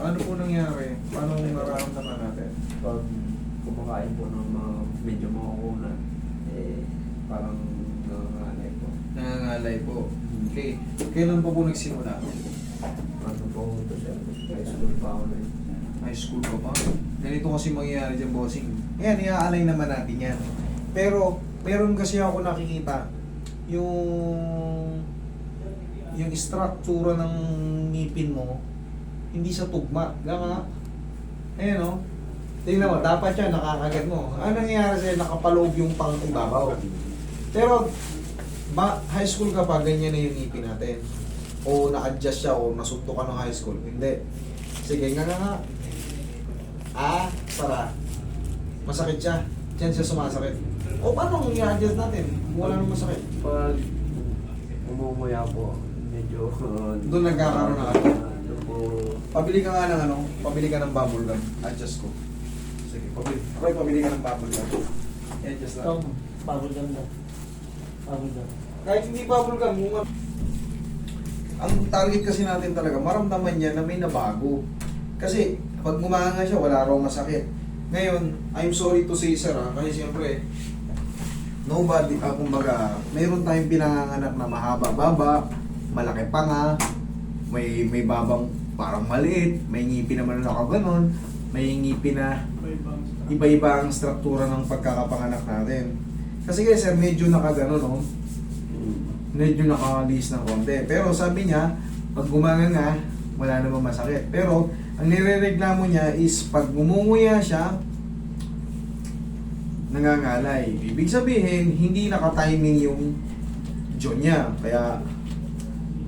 Ano po nangyari? Paano nararamdaman natin? Pag kumakain po ng mga medyo makukunan, parang nangangalay po. Nangangalay po. Okay. Kailan po nagsimula? Ano po ito sir? High school pa ako na yun. High school pa pa. Ganito kasi mangyayari dyan, bossing. Ayan, iaalay naman natin yan. Pero, meron kasi ako nakikita yung struktura ng ngipin mo hindi sa tugma. Gama. Ayan o. Tingnan mo, dapat yan, nakakagat mo. Ano nangyayari sa'yo? Nakapaloob yung pang ibabaw. Pero, high school ka pa, ganyan na yung ngipin natin. O na-adjust siya, o nasunto ka ng high school. Hindi. Sige, nga. Sara. Masakit siya. Diyan siya sumasakit. O paano kung i-adjust natin? Wala nang masakit. Pag umumuya po, medyo... Doon nagkakaroon na ano. Doon po... Pabili ka nga ng pabili ka ng bubble gum. Adjust ko. Sige, pabili ka ng bubble gum. I-adjust na. Bubble gum na. Bubble gum. Kahit hindi bubble gum, ang target kasi natin talaga, maramdaman niya na may nabago. Kasi, pag gumanga siya, wala raw masakit. Ngayon, I'm sorry to say sir kasi siyempre, nobody, kumbaga, mayroon tayong pinanganganak na mahaba-baba, malaki pa nga, may babang parang maliit, may ngipin naman na nakaganon, may ngipin na iba-iba ang struktura ng pagkakapanganak natin. Kasi guys, sir, medyo nakaganon, no? Medyo nakalis ng konti. Pero sabi niya, pag gumanga nga, wala namang masakit. Pero, ang nirereklamo niya is pag ngumunguya siya, nangangalay. Ibig sabihin, hindi nakatiming yung jaw niya. Kaya,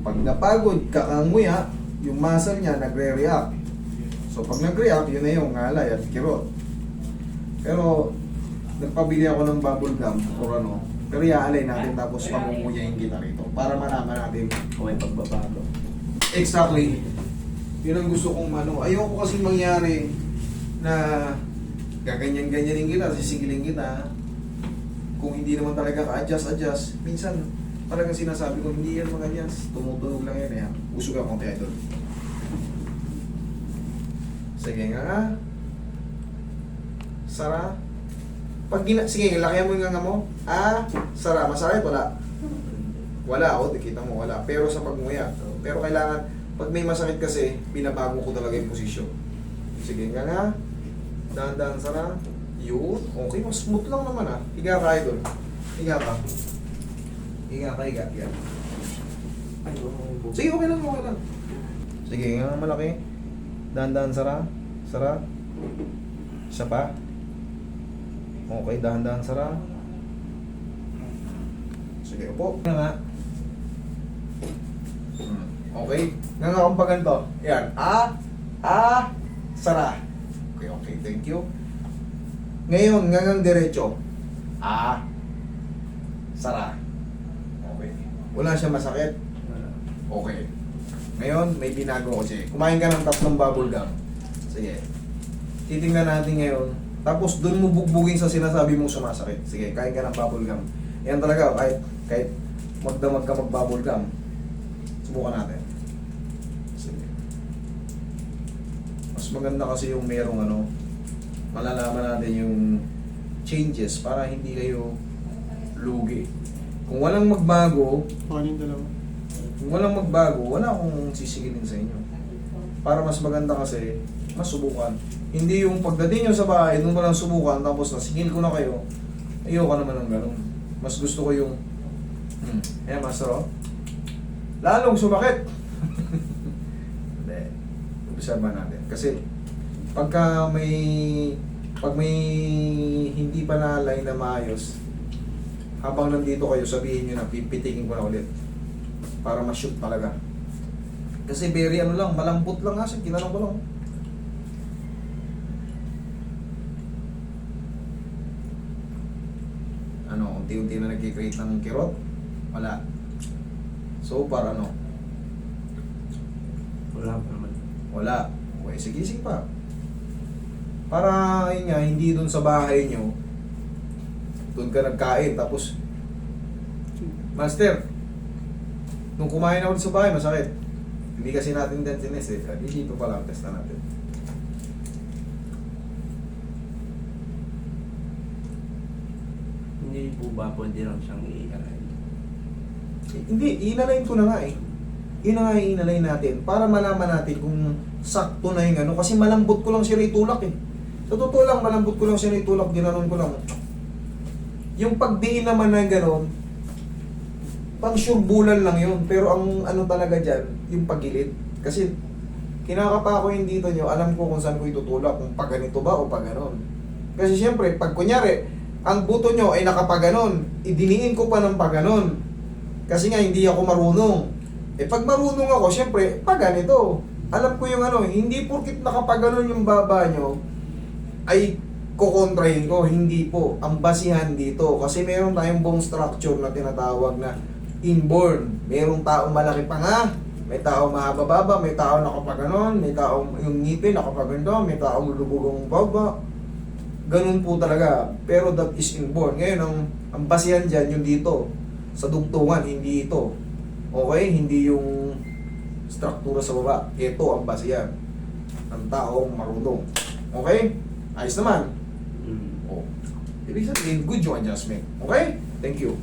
pag napagod, kakanguya, yung muscle niya nagre-react. So, pag nag-react, yun na yung ngalay at kirot. Pero, nagpabili ako ng bubble gum or ano, pero iaalay natin tapos pamunguyahin kita rito para malaman natin Kung may pagbabago. exactly. Yun ang gusto kong ayoko kasi mangyari na gaganyan-ganyanin kita, sisigilin kita. Kung hindi naman talaga ka-adjust. Minsan, talagang sinasabi ko, hindi yan mag-adjust. Tumutunog lang yan. Usog ako konti idol. Sige nga. Sara. Sige, lakihan mo yung nga mo. Sara. Masakit? Wala. Wala, kita mo, wala. Pero sa pagmuya. Pero kailangan, pag may masakit kasi, binabago ko talaga yung posisyon. Sige nga. Dahan-dahan, Sara. Yun. Okay, mas smooth lang naman Higa ka, idol. Higa ka. Higa. Sige, okay lang. Sige nga, malaki. Dahan-dahan, Sara. Isa pa. Okay, dahan-dahan, Sara. Sige, upo. Nga. Okay. Nga kung pa ganito. Yan. Sara. Okay, thank you. Ngayon, ngangang diretso. Sara. Okay. Wala siya masakit. Okay. Ngayon, may binago ko siya. Kumain ka ng 3 bubble gum. Sige. Titingnan natin ngayon. Tapos doon mo bugbugin sa sinasabi mong sumasakit. Sige, kain ka ng bubble gum. Yan talaga, kahit magdamag ka mag-bubble gum. Subukan natin. Sige. Mas maganda kasi yung merong malalaman natin yung changes para hindi kayo lugi. Kung walang magbago, wala akong sisigilin sa inyo. Para mas maganda kasi, mas subukan. Hindi yung pagdating nyo sa bahay, doon mo lang subukan, tapos nasigil ko na kayo, ayoko naman ng ganun. Mas gusto ko yung, master, lalong sumakit. Hindi. Observe natin. Kasi, pag may hindi pa na-align na maayos, habang nandito kayo, sabihin nyo na, pipitikin ko na ulit. Para ma-shoot talaga. Kasi very malambot lang kasi, kinanong ko lang. Unti-unti na nag-create ng kirot? Wala. So, para Wala pa naman. Wala. Okay, sige pa. Para, yun nga, hindi dun sa bahay nyo, dun ka nagkain, tapos, Master, nung kumain ako sa bahay, masakit. Hindi kasi natin din sines eh. Dito pa lang, test na natin. Hindi po ba pwede lang siyang i-align? Hindi, inalain ko na nga eh. Yun na nga yung inalain natin para malaman natin kung sakto na yung ano. Kasi malambot ko lang siya itulak eh. Sa totoo lang, malambot ko lang siya itulak, ginanon ko lang. Yung pagdiin naman na gano'n, pang bulan lang yun. Pero ang ano talaga dyan, yung pagilid. Kasi kinakapa ko yung dito nyo, alam ko kung saan ko itutulak, kung pag ganito ba o pag ganon. Kasi siyempre, pag kunyari, ang buto nyo ay nakapaganon, idiniin ko pa ng paganon. Kasi nga, hindi ako marunong. Eh pag marunong ako, siyempre, pag ganito. Alam ko yung ano, hindi porkit nakapaganon yung baba nyo, ay kukontrahin ko. Hindi po. Ang basihan dito, kasi meron tayong bone structure na tinatawag na inborn. Merong taong malaki pa nga, may taong mahaba-baba, may taong nakapaganon, may taong yung ngipin nakapaganda, may taong lubugong baba. Ganun po talaga. Pero that is inborn. Ngayon, ang basihan dyan, yung dito, sa dugtungan, hindi ito. Okay? Hindi yung struktura sa baba. Ito ang basihan ng taong marunong. Okay? Ayos naman. Mm. Oh. Ibig sabihin, good yung adjustment. Okay? Thank you.